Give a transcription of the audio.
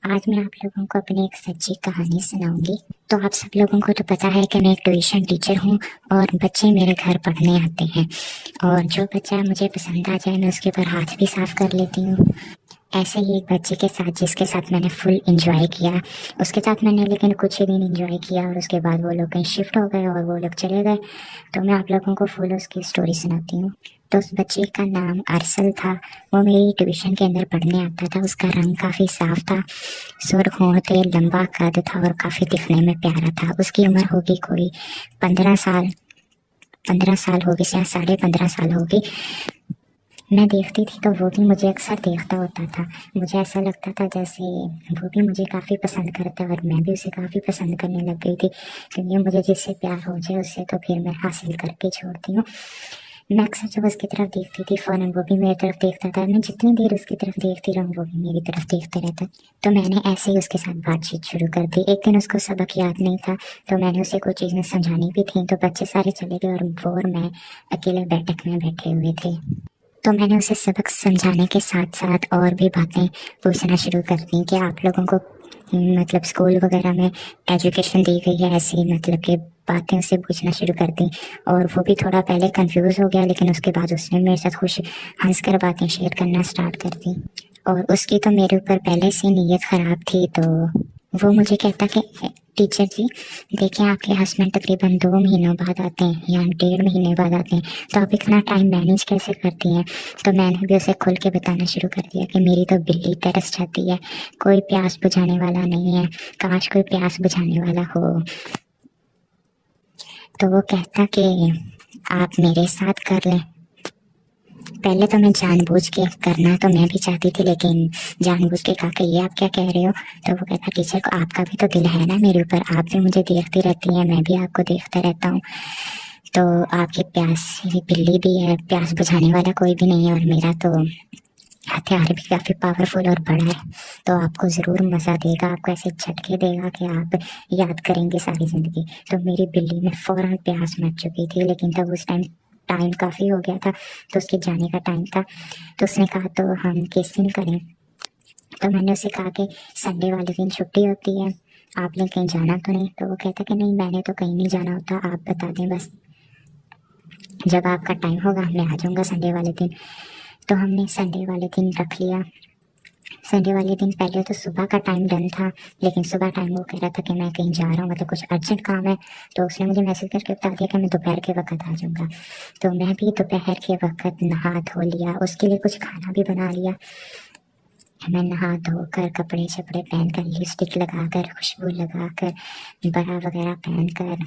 आज मैं आप लोगों को अपनी एक सच्ची कहानी सुनाऊंगी। तो आप सब लोगों को तो पता है कि मैं एक ट्यूशन टीचर हूँ और बच्चे मेरे घर पढ़ने आते हैं, और जो बच्चा मुझे पसंद आ जाए मैं उसके ऊपर हाथ भी साफ कर लेती हूँ। ऐसे ही एक बच्चे के साथ जिसके साथ मैंने फुल इंजॉय किया, उसके साथ मैंने लेकिन कुछ ही दिन इंजॉय किया और उसके बाद वो लोग कहीं शिफ्ट हो गए और वो लोग चले गए। तो मैं आप लोगों को फुल उसकी स्टोरी सुनाती हूँ। तो उस बच्चे का नाम अरसल था। वो मेरी ट्यूशन के अंदर पढ़ने आता था। उसका रंग काफ़ी साफ था, सुर्ख होंठ थे, लंबा कद था और काफ़ी दिखने में प्यारा था। उसकी उम्र होगी कोई 15 साल, 15 साल होगी या 15.5 साल होगी। मैं देखती थी तो वो भी मुझे अक्सर देखता होता था। मुझे ऐसा लगता था जैसे वो भी मुझे काफ़ी पसंद करता है और मैं भी उसे काफ़ी पसंद करने लग गई थी, क्योंकि मुझे जिससे प्यार हो जाए उससे तो फिर मैं हासिल करके छोड़ती हूँ। मैं अक्सर जब उसकी तरफ देखती थी फ़ौरन वो भी मेरी तरफ देखता था। मैं जितनी देर उसकी तरफ देखती रहूँ वो भी मेरी तरफ देखता रहता। तो मैंने ऐसे ही उसके साथ बातचीत शुरू कर दी। एक दिन उसको सबक याद नहीं था तो मैंने उसे कुछ चीज़ें समझानी भी थी। तो बच्चे सारे चले गए और वो और मैं अकेले बैठक में बैठे हुए थे। तो मैंने उसे सबक समझाने के साथ साथ और भी बातें पूछना शुरू कर दी कि आप लोगों को मतलब स्कूल वगैरह में एजुकेशन दी गई है, ऐसी मतलब कि बातें उसे पूछना शुरू कर दी। और वो भी थोड़ा पहले कंफ्यूज हो गया, लेकिन उसके बाद उसने मेरे साथ खुश हंस कर बातें शेयर करना स्टार्ट कर दी। और उसकी तो मेरे ऊपर पहले से नीयत ख़राब थी। तो वो मुझे कहता कि टीचर जी देखिए, आपके हस्बैंड तकरीबन 2 महीनों बाद आते हैं या 1.5 महीने बाद आते हैं, तो आप इतना टाइम मैनेज कैसे करती हैं। तो मैंने भी उसे खुल के बताना शुरू कर दिया कि मेरी तो बिल्ली तरस जाती है, कोई प्यास बुझाने वाला नहीं है, काश कोई प्यास बुझाने वाला हो। तो वो कहता कि आप मेरे साथ कर लें। पहले तो मैं जानबूझ के करना तो मैं भी चाहती थी, लेकिन जानबूझ के कहा कि ये आप क्या कह रहे हो। तो वो कहता टीचर को आपका भी तो दिल है ना मेरे ऊपर, आप भी मुझे देखती रहती हैं, मैं भी आपको देखता रहता हूँ। तो आपकी प्यासी बिल्ली भी है, प्यास बुझाने वाला कोई भी नहीं है, और मेरा तो हथियार भी काफ़ी पावरफुल और बड़ा है। तो आपको ज़रूर मज़ा देगा, आपको ऐसे झटके देगा कि आप याद करेंगे सारी ज़िंदगी। तो मेरी बिल्ली में फ़ौरन प्यास मच चुकी थी, लेकिन तब उस टाइम टाइम काफ़ी हो गया था, तो उसके जाने का टाइम था। तो उसने कहा तो हम किस दिन करें। तो मैंने उसे कहा कि संडे वाले दिन छुट्टी होती है, आपने कहीं जाना तो नहीं। तो वो कहता कि नहीं मैंने तो कहीं नहीं जाना होता, आप बता दें बस, जब आपका टाइम होगा मैं आ जाऊँगा संडे वाले दिन। तो हमने संडे वाले दिन रख लिया। संडे वाले दिन पहले तो सुबह का टाइम डन था, लेकिन सुबह टाइम वो कह रहा था कि मैं कहीं जा रहा हूँ, मतलब कुछ अर्जेंट काम है। तो उसने मुझे मैसेज करके बता दिया कि मैं दोपहर के वक्त आ जाऊँगा। तो मैं भी दोपहर के वक्त नहा धो लिया, उसके लिए कुछ खाना भी बना लिया। मैं नहा धोकर कपड़े शपड़े पहन कर लिपस्टिक लगा कर खुशबू लगा कर बड़ा वगैरह पहन कर